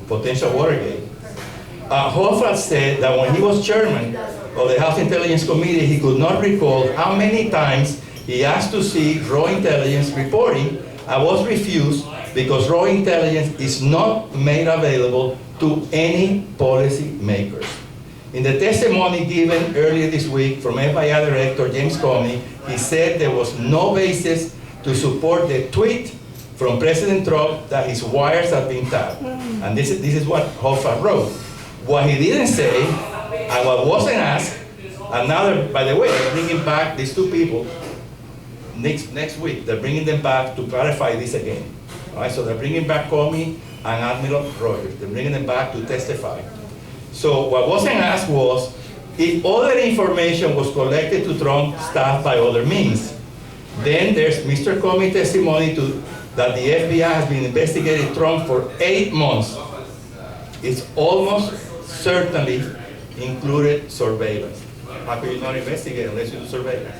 potential Watergate. Hoffa said that when he was chairman of the House Intelligence Committee, he could not recall how many times he asked to see raw intelligence reporting and was refused because raw intelligence is not made available to any policy makers. In the testimony given earlier this week from FBI Director James Comey, he said there was no basis to support the tweet from President Trump that his wires had been tapped. And this is what Hoffa wrote. What he didn't say, and what wasn't asked, and now, by the way, they're bringing back these two people next week. They're bringing them back to clarify this again. All right, so they're bringing back Comey and Admiral Rogers. They're bringing them back to testify. So what wasn't asked was if other information was collected to Trump staff by other means. Then there's Mr. Comey's testimony that the FBI has been investigating Trump for 8 months. It's almost certainly included surveillance. How could you not investigate unless you do surveillance?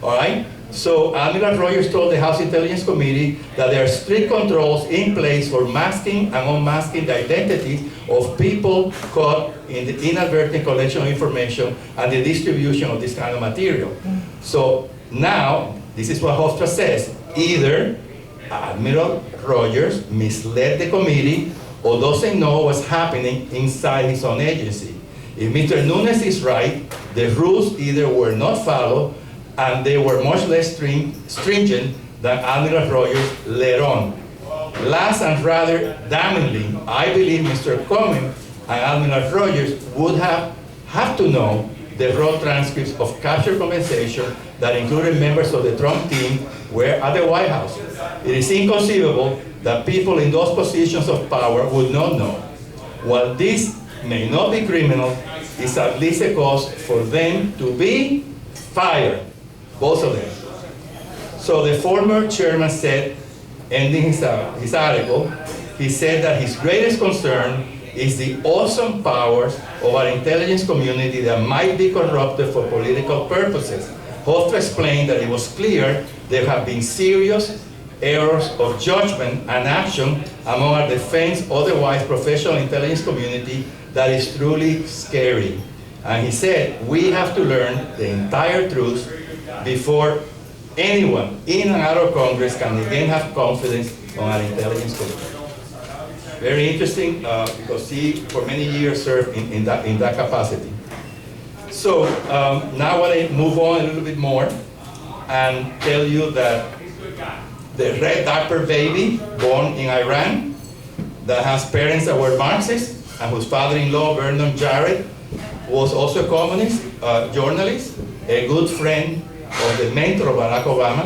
All right? So Admiral Rogers told the House Intelligence Committee that there are strict controls in place for masking and unmasking the identities of people caught in the inadvertent collection of information and the distribution of this kind of material. So now, this is what Hofstra says. Either Admiral Rogers misled the committee or doesn't know what's happening inside his own agency. If Mr. Nunes is right, the rules either were not followed and they were much less stringent than Admiral Rogers let on. Last and rather damningly, I believe Mr. Comey and Admiral Rogers would have to know the raw transcripts of capture conversation that included members of the Trump team were at the White House. It is inconceivable that people in those positions of power would not know. While this may not be criminal, it's at least a cause for them to be fired, both of them. So the former chairman said, ending his article, he said that his greatest concern is the awesome powers of our intelligence community that might be corrupted for political purposes. Hofstra explained that it was clear there have been serious errors of judgment and action among our defense, otherwise professional intelligence community that is truly scary. And he said, we have to learn the entire truth before anyone in and out of Congress can again have confidence on our intelligence community. Very interesting, because he, for many years, served in that capacity. So now I want to move on a little bit more and tell you that the red diaper baby born in Iran that has parents that were Marxists and whose father-in-law, Vernon Jarrett, was also a communist journalist, a good friend of the mentor of Barack Obama.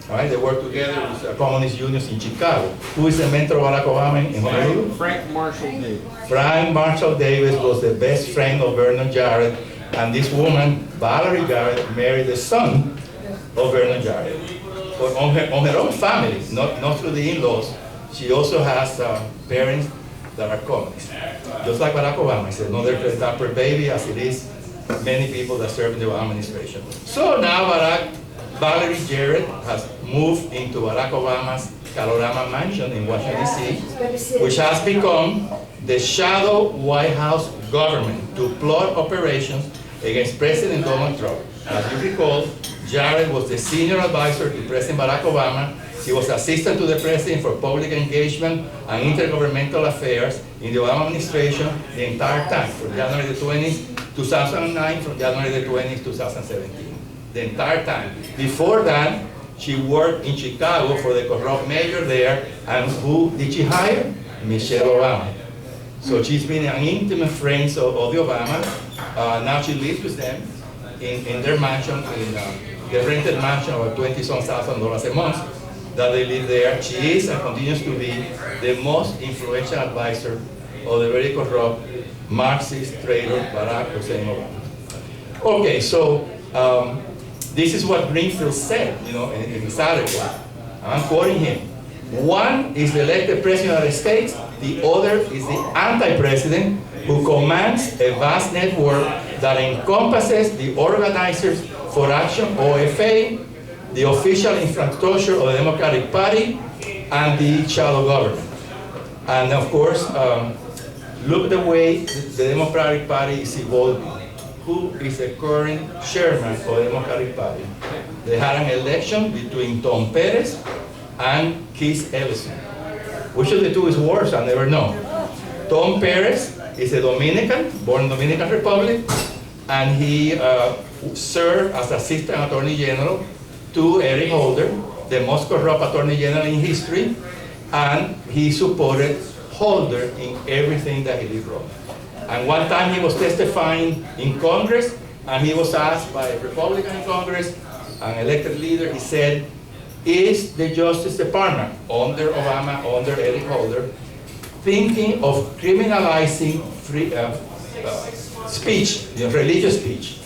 All right, they worked together with communist unions in Chicago. Who is the mentor of Barack Obama in Honolulu? Frank Marshall Davis. Frank Marshall Davis was the best friend of Vernon Jarrett, and this woman, Valerie Jarrett, married the son of Vernon Jarrett. But on her own family, not through the in-laws, she also has parents that are communists. Just like Barack Obama, it's another dapper baby, as it is many people that serve in the Obama administration. So now Valerie Jarrett has moved into Barack Obama's Calorama mansion in Washington, D.C., which has become the shadow White House government to plot operations against President Donald Trump. As you recall, Jarrett was the senior advisor to President Barack Obama. He was assistant to the president for public engagement and intergovernmental affairs in the Obama administration the entire time, from January the 20th, 2009, from January the 20th, 2017. The entire time. Before that, she worked in Chicago for the corrupt mayor there, and who did she hire? Michelle Obama. So she's been an intimate friend of the Obama. Now she lives with them in their mansion, in the rented mansion of $20,000 a month that they live there. She is and continues to be the most influential advisor of the very corrupt Marxist traitor Barack Hussein Obama. Okay, so this is what Greenfield said, in his article. I'm quoting him. One is the elected president of the United States. The other is the anti-president who commands a vast network that encompasses the Organizers for Action, OFA, the official infrastructure of the Democratic Party, and the shadow government. And of course, look the way the Democratic Party is evolving. Who is the current chairman of the Democratic Party? They had an election between Tom Perez and Keith Ellison. Which of the two is worse? I never know. Tom Perez is a Dominican, born in Dominican Republic, and he served as Assistant Attorney General to Eric Holder, the most corrupt Attorney General in history, and he supported Holder in everything that he did wrong. And one time he was testifying in Congress, and he was asked by a Republican in Congress, an elected leader, he said, is the Justice Department, under Obama, under Eric Holder, thinking of criminalizing free, speech, religious speech?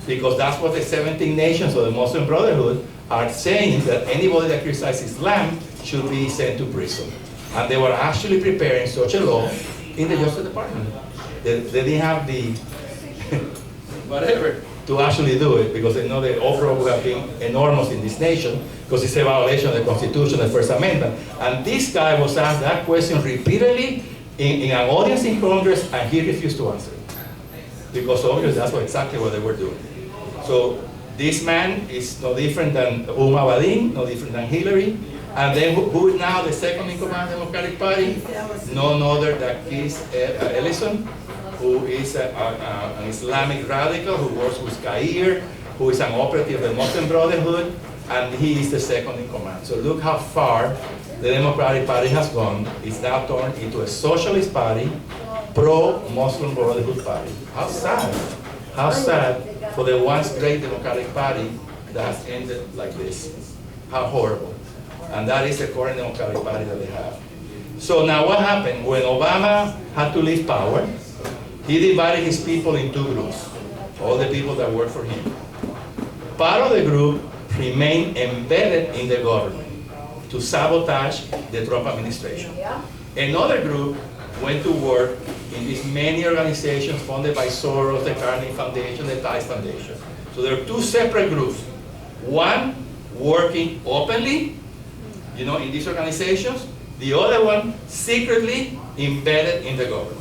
Because that's what the 17 nations of the Muslim Brotherhood are saying, that anybody that criticizes Islam should be sent to prison. And they were actually preparing such a law in the Justice Department. They didn't have the whatever to actually do it, because they know the uproar would have been enormous in this nation, because it's a violation of the Constitution, the First Amendment. And this guy was asked that question repeatedly in an audience in Congress, and he refused to answer it. Because obviously that's exactly what they were doing. So this man is no different than Umar Badin, no different than Hillary. And then who is now the second in command of the Democratic Party? None other than Keith Ellison, who is an Islamic radical who works with Kair, who is an operative of the Muslim Brotherhood, and he is the second in command. So look how far the Democratic Party has gone. It's now turned into a socialist party, pro-Muslim Brotherhood party. How sad. How sad for the once great Democratic Party that has ended like this. How horrible. And that is the current Democratic Party that they have. So now what happened? When Obama had to leave power, he divided his people in two groups, all the people that work for him. Part of the group remained embedded in the government to sabotage the Trump administration. Another group went to work in these many organizations funded by Soros, the Carnegie Foundation, the Tice Foundation. So there are two separate groups. One working openly, in these organizations, the other one secretly embedded in the government.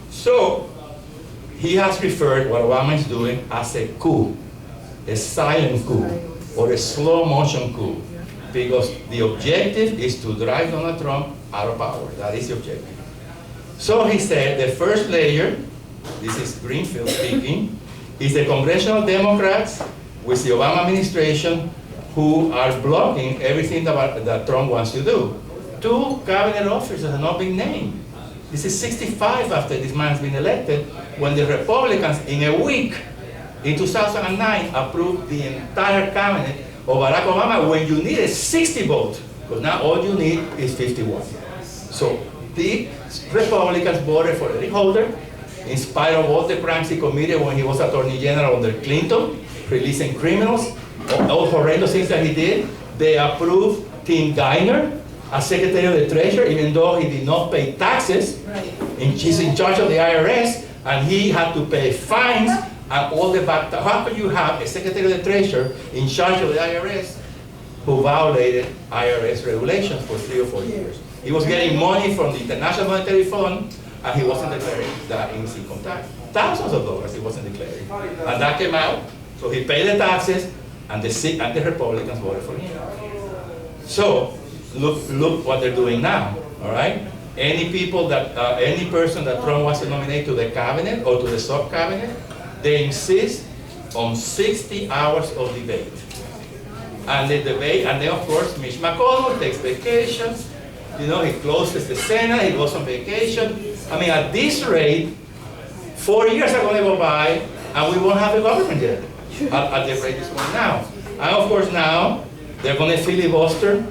So he has referred what Obama is doing as a coup, a silent coup, or a slow motion coup, because the objective is to drive Donald Trump out of power. That is the objective. So he said the first layer, this is Greenfield speaking, is the congressional Democrats with the Obama administration who are blocking everything that Trump wants to do. 2 cabinet officers have not been named. This is 65 after this man has been elected, when the Republicans in a week in 2009 approved the entire cabinet of Barack Obama when you needed 60 votes, because now all you need is 51. So the Republicans voted for Eric Holder, in spite of all the crimes he committed when he was Attorney General under Clinton, releasing criminals, all horrendous things that he did. They approved Tim Geithner as Secretary of the Treasury, even though he did not pay taxes. He's in charge of the IRS, and he had to pay fines and all the back. How could you have a Secretary of the Treasury in charge of the IRS who violated IRS regulations for 3 or 4 years? He was getting money from the International Monetary Fund, and he wasn't declaring that in his income tax. Thousands of dollars he wasn't declaring. And that came out, so he paid the taxes, and the Republicans voted for him. So look what they're doing now, all right? Any person that Trump wants to nominate to the cabinet or to the sub-cabinet, they insist on 60 hours of debate. And the debate, and then of course Mitch McConnell takes vacations, he closes the Senate, he goes on vacation. I mean, at this rate, 4 years are going to go by, and we won't have a government yet, at the rate it's going now. And of course now, they're going to filibuster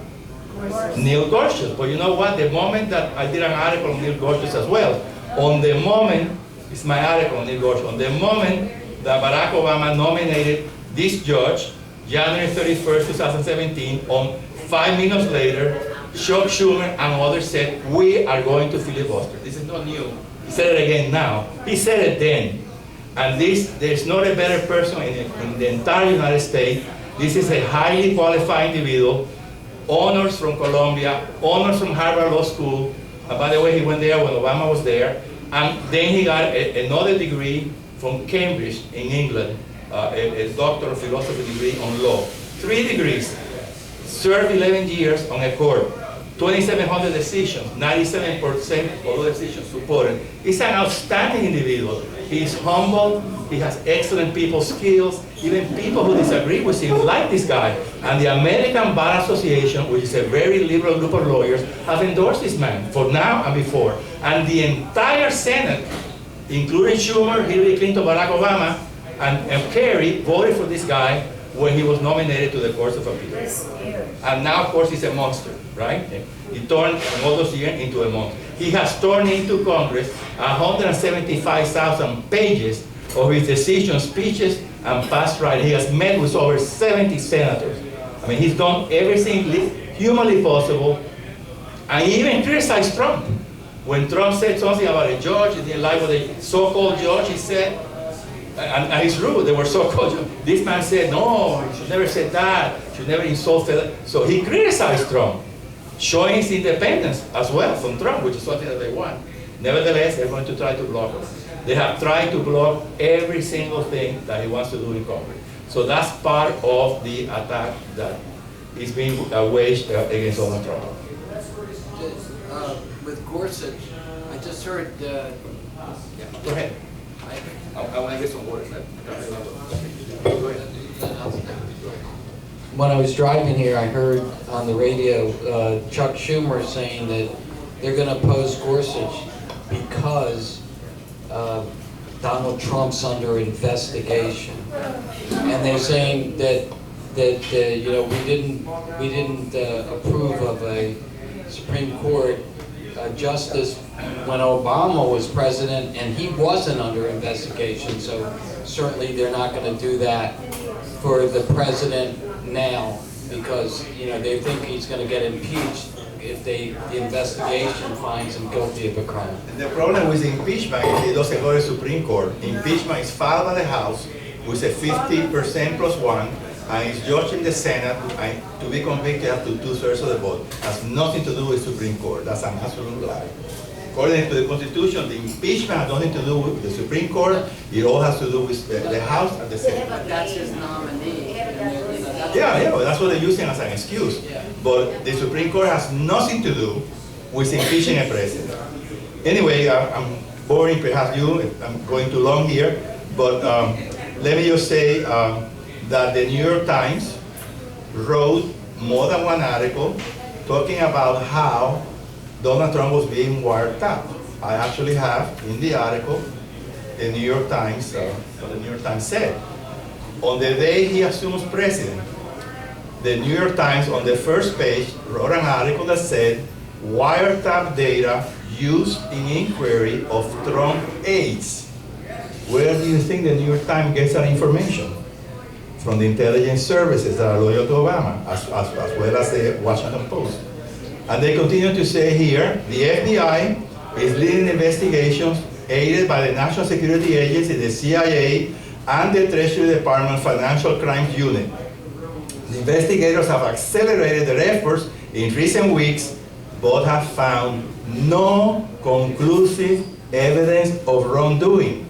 Neil Gorsuch. But you know what? The moment that I did an article on Neil Gorsuch as well, on the moment, it's my article on Neil Gorsuch, on the moment that Barack Obama nominated this judge, January 31st, 2017, 5 minutes later, Chuck Schumer and others said, we are going to filibuster. This is not new. He said it again now. He said it then. And there's not a better person in the entire United States. This is a highly qualified individual, honors from Columbia, honors from Harvard Law School, And by the way, he went there when Obama was there. And then he got another degree from Cambridge in England, a doctor of philosophy degree on law. 3 degrees. Served 11 years on a court. 2,700 decisions, 97% of the decisions supported. He's an outstanding individual. He's humble, he has excellent people skills. Even people who disagree with him like this guy. And the American Bar Association, which is a very liberal group of lawyers, have endorsed this man for now and before. And the entire Senate, including Schumer, Hillary Clinton, Barack Obama, and Kerry, voted for this guy when he was nominated to the Courts of Appeals. And now, of course, he's a monster, right? He turned in all those years into a monster. He has turned into Congress 175,000 pages of his decisions, speeches, and past writing. He has met with over 70 senators. I mean, he's done everything humanly possible, and he even criticized Trump. When Trump said something about a judge, he didn't like what the so-called judge, he said, and it's rude, they were so-called judge. This man said, no, you should never say that, you should never insult that. So he criticized Trump, showing his independence as well from Trump, which is something that they want. Nevertheless, they're going to try to block him. They have tried to block every single thing that he wants to do in Congress. So that's part of the attack that is being waged against Donald Trump. With Gorsuch, I just heard... Go ahead. I want to get some words. Go ahead. When I was driving here, I heard on the radio Chuck Schumer saying that they're going to oppose Gorsuch because Donald Trump's under investigation, and they're saying that you know, we didn't approve of a Supreme Court justice when Obama was president, and he wasn't under investigation. So certainly they're not going to do that for the president now, because you know they think he's going to get impeached if the investigation finds him guilty of a crime. The problem with impeachment is it doesn't go to the Supreme Court. Impeachment is filed by the House with a 50% plus 1, and it's judged in the Senate, and to be convicted up to 2/3 of the vote. Has nothing to do with the Supreme Court. That's an absolute lie. According to the Constitution, the impeachment has nothing to do with the Supreme Court. It all has to do with the House and the Senate. But that's his nominee. Yeah, well, that's what they're using as an excuse. Yeah. But the Supreme Court has nothing to do with impeaching a president. Anyway, I'm boring perhaps you, I'm going too long here, but let me just say that the New York Times wrote more than one article talking about how Donald Trump was being wiretapped. I actually have in the article the New York Times, what the New York Times said. On the day he assumes president, the New York Times on the first page wrote an article that said, wiretap data used in inquiry of Trump aides. Where do you think the New York Times gets that information? From the intelligence services that are loyal to Obama, as well as the Washington Post. And they continue to say here, the FBI is leading investigations aided by the National Security Agency, the CIA, and the Treasury Department Financial Crimes Unit. The investigators have accelerated their efforts in recent weeks, but have found no conclusive evidence of wrongdoing.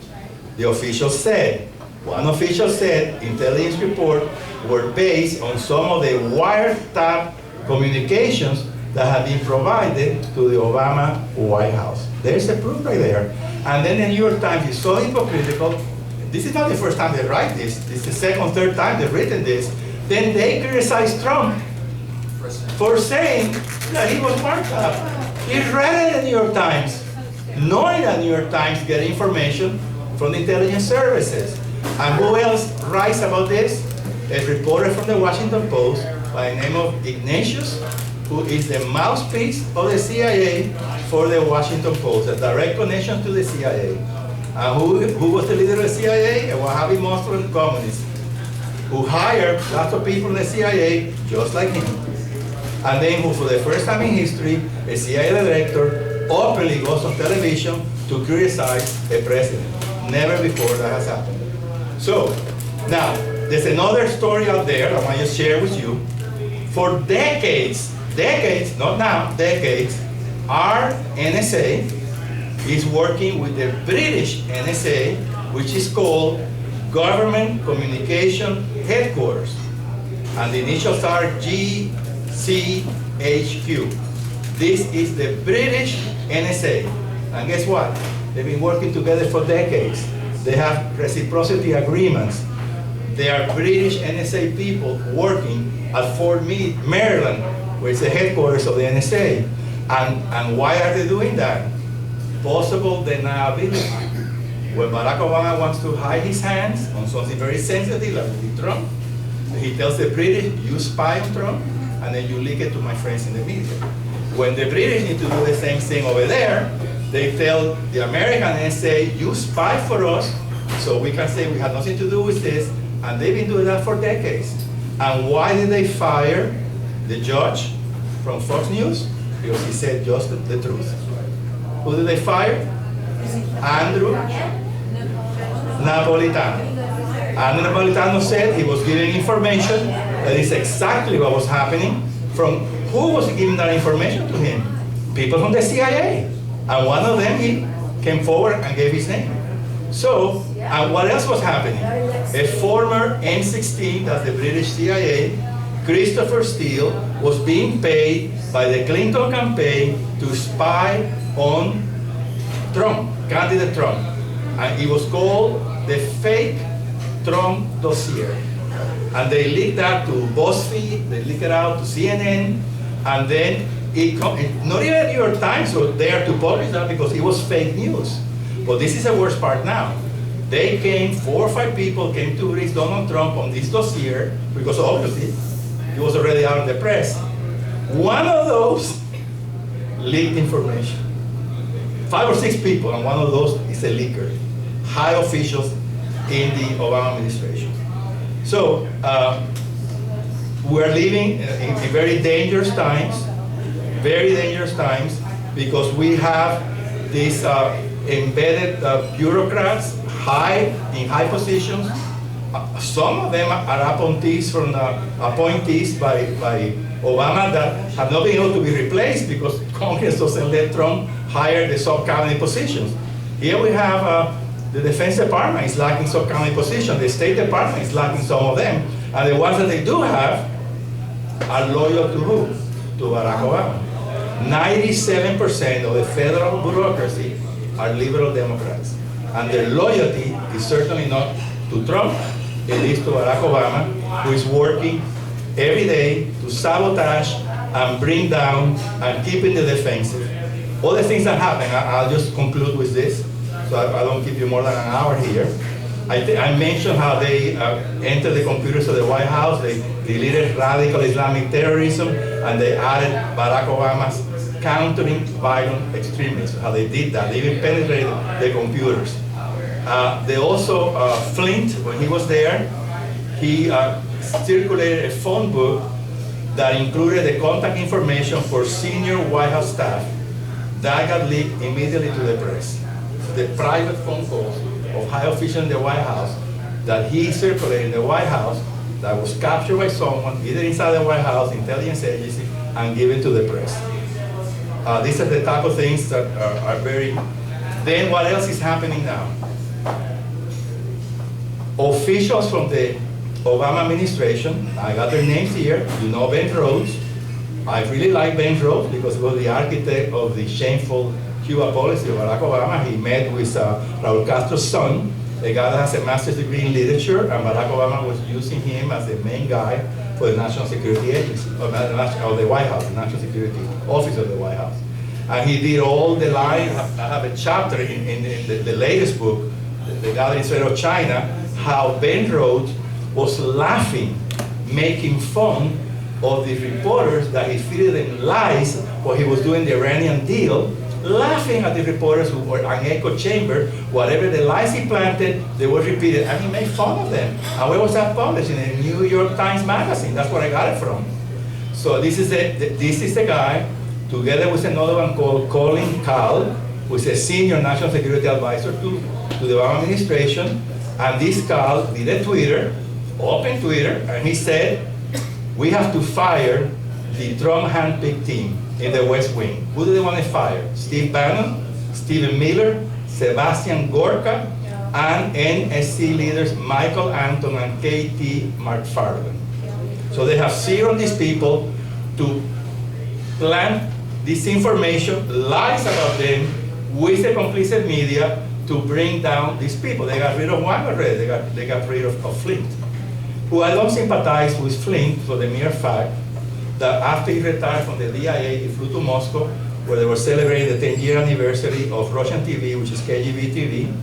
The officials said, one official said intelligence reports were based on some of the wiretap communications that had been provided to the Obama White House. There's the proof right there. And then the New York Times is so hypocritical. This is not the first time they write this. This is the second, third time they've written this. Then they criticize Trump for saying that he was wiretapped. He read it in the New York Times, knowing that the New York Times get information from the intelligence services. And who else writes about this? A reporter from the Washington Post by the name of Ignatius, who is the mouthpiece of the CIA for the Washington Post, a direct connection to the CIA. And who was the leader of the CIA? A Wahhabi Muslim communist, who hired lots of people in the CIA just like him. And then who, for the first time in history, a CIA director openly goes on television to criticize a president. Never before that has happened. So, now, there's another story out there I want to share with you. For decades, not now, decades, our NSA is working with the British NSA, which is called Government Communication Headquarters. And the initials are GCHQ. This is the British NSA. And guess what? They've been working together for decades. They have reciprocity agreements. They are British NSA people working at Fort Meade, Maryland, where it's the headquarters of the NSA. And why are they doing that? Possible deniability. When Barack Obama wants to hide his hands on something very sensitive like with Trump, he tells the British, you spy on Trump, and then you leak it to my friends in the media. When the British need to do the same thing over there, they tell the American NSA, you spy for us, so we can say we had nothing to do with this, and they've been doing that for decades. And why did they fire the judge from Fox News? Because he said just the truth. Who did they fire? Andrew Napolitano. Andrew Napolitano said he was giving information that is exactly what was happening. From who was giving that information to him? People from the CIA. And one of them, he came forward and gave his name. So, and what else was happening? A former M16, that's the British CIA, Christopher Steele, was being paid by the Clinton campaign to spy on Trump, candidate Trump. And it was called the fake Trump dossier. And they leaked that to BuzzFeed, they leaked it out to CNN, and then not even New York Times was there to publish that because it was fake news. But this is the worst part now. They came, 4 or 5 people came to release Donald Trump on this dossier, because obviously it was already out in the press. One of those leaked information. 5 or 6 people, and one of those is a leaker. High officials in the Obama administration. So, we're living in very dangerous times, because we have these embedded bureaucrats in high positions. Some of them are appointees by Obama that have not been able to be replaced because Congress doesn't let Trump hire the sub-cabinet positions. Here we have the Defense Department is lacking sub-cabinet positions. The State Department is lacking some of them. And the ones that they do have are loyal to who? To Barack Obama. 97% of the federal bureaucracy are liberal Democrats. And their loyalty is certainly not to Trump, it is to Barack Obama, who is working every day to sabotage and bring down and keep in the defensive. All the things that happen, I'll just conclude with this, so I don't keep you more than an hour here. I mentioned how they entered the computers of the White House, they deleted radical Islamic terrorism, and they added Barack Obama's countering violent extremism, how they did that. They even penetrated the computers. They also, Flint, when he was there, he circulated a phone book that included the contact information for senior White House staff. That got leaked immediately to the press. The private phone calls of high officials in the White House that he circulated in the White House that was captured by someone, either inside the White House, intelligence agency, and given to the press. These are the type of things that are very... Then what else is happening now? Officials from the Obama administration, I got their names here, you know Ben Rhodes. I really like Ben Rhodes because he was the architect of the shameful Cuba policy of Barack Obama. He met with Raul Castro's son, a guy that has a master's degree in literature, and Barack Obama was using him as the main guy for the National Security Agency, or the White House, the National Security Office of the White House. And he did all the lines. I have a chapter in the latest book, The Gathering Threat of China, how Ben Rhodes was laughing, making fun of the reporters that he feeded them lies while he was doing the Iranian deal, laughing at the reporters who were an echo chamber. Whatever the lies he planted, they were repeated, and he made fun of them. And where was that published? In a New York Times magazine. That's where I got it from. So this is the guy, together with another one called Colin Kahl, who is a senior national security advisor to the Obama administration. And this Kahl did a Twitter, open Twitter, and he said, we have to fire the Trump handpicked team. in the West Wing. Who do they want to fire? Steve Bannon, Stephen Miller, Sebastian Gorka, and NSC leaders Michael Anton and KT McFarland. So they have zeroed these people to plant disinformation, lies about them, with the complicit media to bring down these people. They got rid of one already. They got rid of Flint, who I don't sympathize with Flint for the mere fact that after he retired from the DIA, he flew to Moscow, where they were celebrating the 10-year anniversary of Russian TV, which is KGB TV,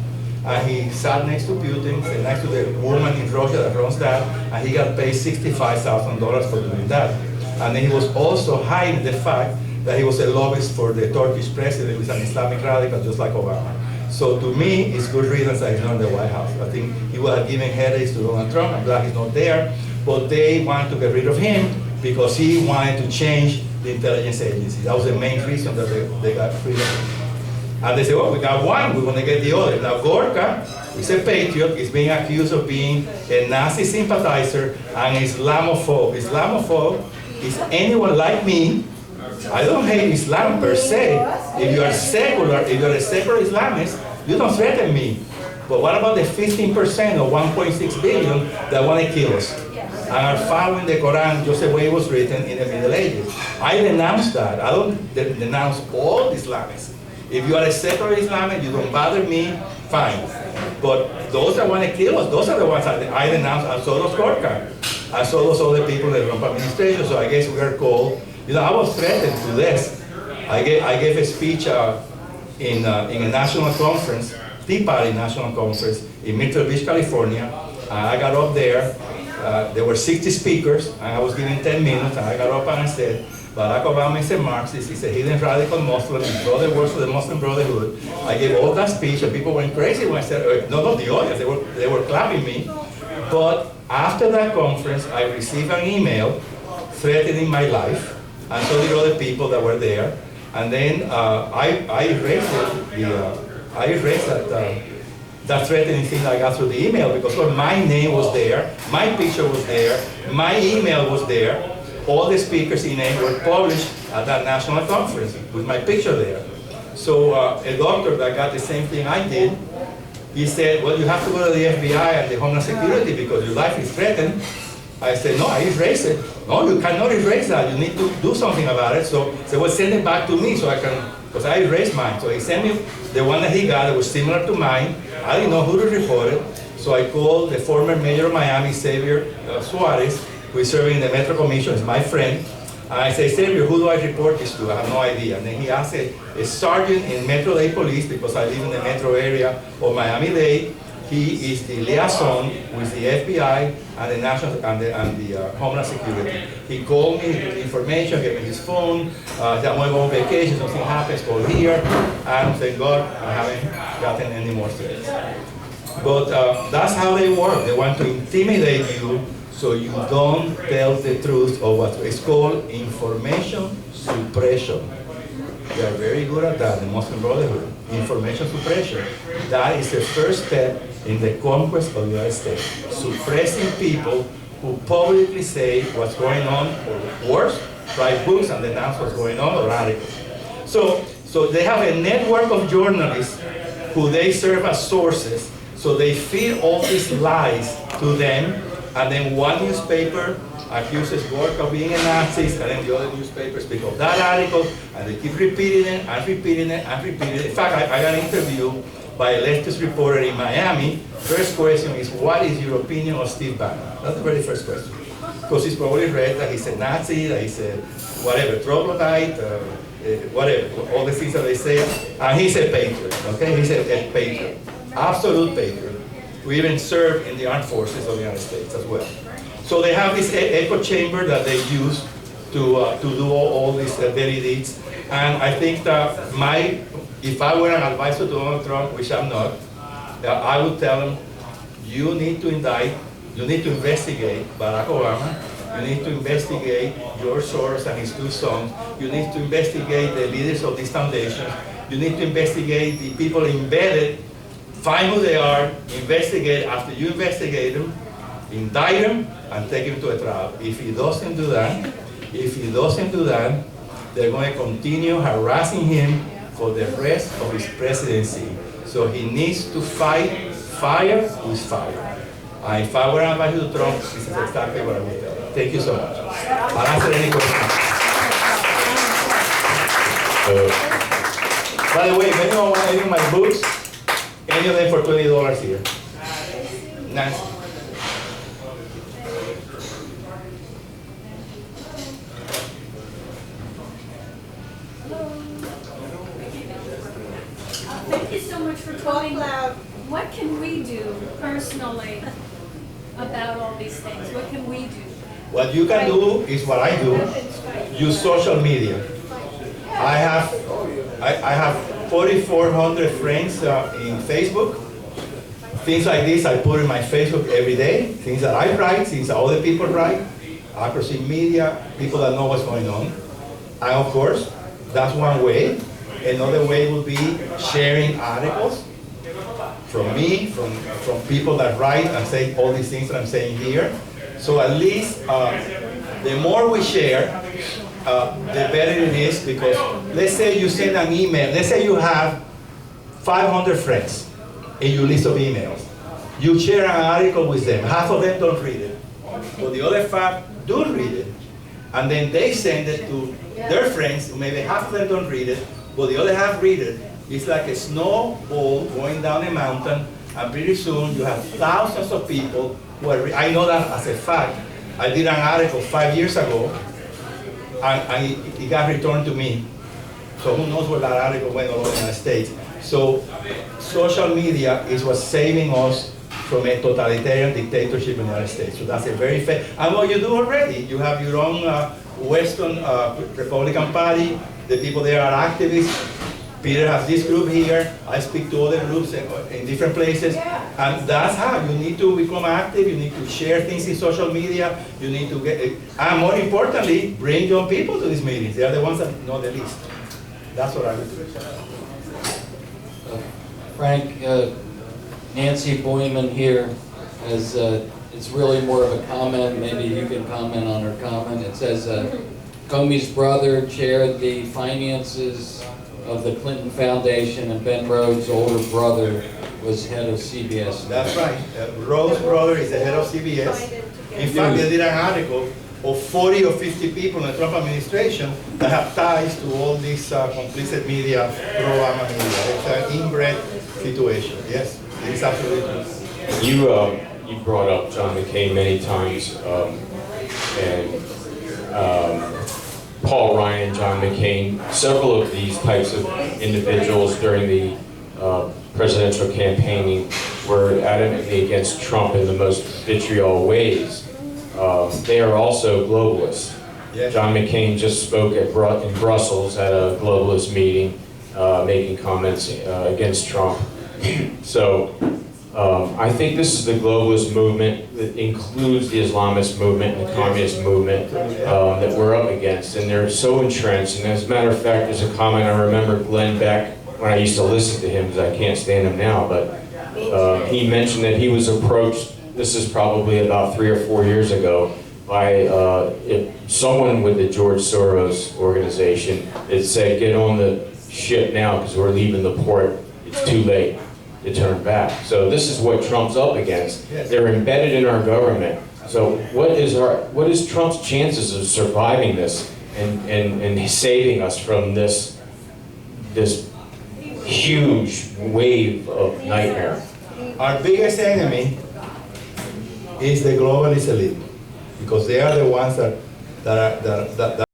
and he sat next to Putin, next to the woman in Russia that runs that, and he got paid $65,000 for doing that. And then he was also hiding the fact that he was a lobbyist for the Turkish president, who is an Islamic radical, just like Obama. So to me, it's good riddance that he's not in the White House. I think he would have given headaches to Donald Trump. I'm glad he's not there. But they wanted to get rid of him because he wanted to change the intelligence agency. That was the main reason that they got rid of him. And they said, well, we got one, we want to get the other. Now Gorka, who's a patriot, is being accused of being a Nazi sympathizer and Islamophobe. Islamophobe is anyone like me. I don't hate Islam per se. If you are secular, if you're a secular Islamist, you don't threaten me. But what about the 15% or 1.6 billion that want to kill us and are following the Quran just the way it was written in the Middle Ages? I denounce that. I don't denounce all Islamists. If you are a secular Islamist, you don't bother me, fine. But those that want to kill us, those are the ones that I denounce, and so does Gorka. And so those other people in the Trump administration. So I guess we are called. You know, I was threatened to this. I gave a speech in a national conference, Tea Party national conference in Myrtle Beach, California. I got up there. There were 60 speakers, and I was given 10 minutes. And I got up and I said, Barack Obama is a Marxist. He's a hidden radical Muslim. His brother works for the Muslim Brotherhood. I gave all that speech, and people went crazy when I said, no, not the audience. They were clapping me. But after that conference, I received an email threatening my life, and so did other people that were there. And then I erased that threatening thing I got through the email, because well, my name was there, my picture was there, my email was there. All the speakers' names were published at that national conference with my picture there. So a doctor that got the same thing I did, he said, well, you have to go to the FBI and the Homeland Security because your life is threatened. I said, no, I erased it. No, you cannot erase that. You need to do something about it. So they would send it back to me so I can, because I erased mine. So he sent me the one that he got that was similar to mine. I didn't know who to report it. So I called the former mayor of Miami, Xavier Suarez, who is serving in the Metro Commission, is my friend. And I say, Xavier, who do I report this to? I have no idea. And then he asked a sergeant in Metro-Dade Police, because I live in the metro area of Miami-Dade. He is the liaison with the FBI and the National and the Homeland Security. He called me, he took information, gave me his phone. I'm going to go on vacation, something happens, call here. And thank God I haven't gotten any more threats. But that's how they work. They want to intimidate you so you don't tell the truth of what is called information suppression. They are very good at that, the Muslim Brotherhood. Information suppression. That is the first step in the conquest of the United States. Suppressing people who publicly say what's going on, or worse, write books and denounce what's going on, or articles. So they have a network of journalists who they serve as sources, so they feed all these lies to them, and then one newspaper accuses Gorka of being a Nazi, and then the other newspapers pick up that article, and they keep repeating it, and repeating it, and repeating it. In fact, I got an interview by a leftist reporter in Miami. First question is, what is your opinion of Steve Bannon? That's the very first question. Because he's probably read that he's a Nazi, that he's a whatever, troglodyte, whatever, all the things that they say, and he's a patriot, okay? He's a patriot, absolute patriot. We even serve in the armed forces of the United States as well. So they have this echo chamber that they use to do all these dirty deeds. And I think that if I were an advisor to Donald Trump, which I'm not, I would tell him, you need to indict, you need to investigate Barack Obama, you need to investigate George Soros and his two sons, you need to investigate the leaders of these foundations, you need to investigate the people embedded, find who they are, investigate. After you investigate them, indict them, and take him to a trial. If he doesn't do that, they're going to continue harassing him for the rest of his presidency. So he needs to fight fire with fire. If I were ambassador to Trump, this is exactly what I would tell him. Thank you so much. I'll answer any questions. By the way, if anyone wants any of my books, any of them for $20 here. Nancy. Thank you so much for talking loud. What can we do personally about all these things? What can we do? What you can do is what I do. Use social media. I have 4,400 friends in Facebook. Things like this I put in my Facebook every day. Things that I write, things that other people write. I perceive media, people that know what's going on. And of course, that's one way. Another way would be sharing articles from me, from people that write and say all these things that I'm saying here. So at least the more we share, the better it is, because let's say you send an email, let's say you have 500 friends in your list of emails. You share an article with them, half of them don't read it, but the other 5 do read it. And then they send it to their friends, maybe half of them don't read it, but the other half read it. It's like a snowball going down a mountain, and pretty soon you have thousands of people who are, I know that as a fact. I did an article 5 years ago, and it got returned to me. So who knows where that article went all over the United States. So social media is what's saving us from a totalitarian dictatorship in the United States. So that's a very fair, and what you do already, you have your own Western Republican Party, the people there are activists. Peter has this group here, I speak to other groups in different places, and that's how you need to become active, you need to share things in social media, you need to get, and more importantly, bring young people to these meetings. They are the ones that know the least. That's what I would do. Frank, Nancy Boyman here has, it's really more of a comment, maybe you can comment on her comment. It says, Comey's brother chaired the finances of the Clinton Foundation, and Ben Rhodes' older brother was head of CBS. That's right. Rhodes' brother is the head of CBS. In fact, they did an article of 40 or 50 people in the Trump administration that have ties to all this complicit media, pro-Obama media. It's an inbred situation. Yes, it is absolutely true. You brought up John McCain many times, and Paul Ryan, John McCain, several of these types of individuals during the presidential campaigning were adamantly against Trump in the most vitriol ways. They are also globalists. Yes. John McCain just spoke in Brussels at a globalist meeting, making comments against Trump. So I think this is the globalist movement that includes the Islamist movement and the communist movement that we're up against, and they're so entrenched. And as a matter of fact, there's a comment I remember Glenn Beck, when I used to listen to him, because I can't stand him now, but he mentioned that he was approached, this is probably about 3 or 4 years ago, by someone with the George Soros organization that said, get on the ship now because we're leaving the port, it's too late to turn back. So this is what Trump's up against. They're embedded in our government. So what is Trump's chances of surviving this and saving us from this huge wave of nightmare? Our biggest enemy is the globalist elite, because they are the ones that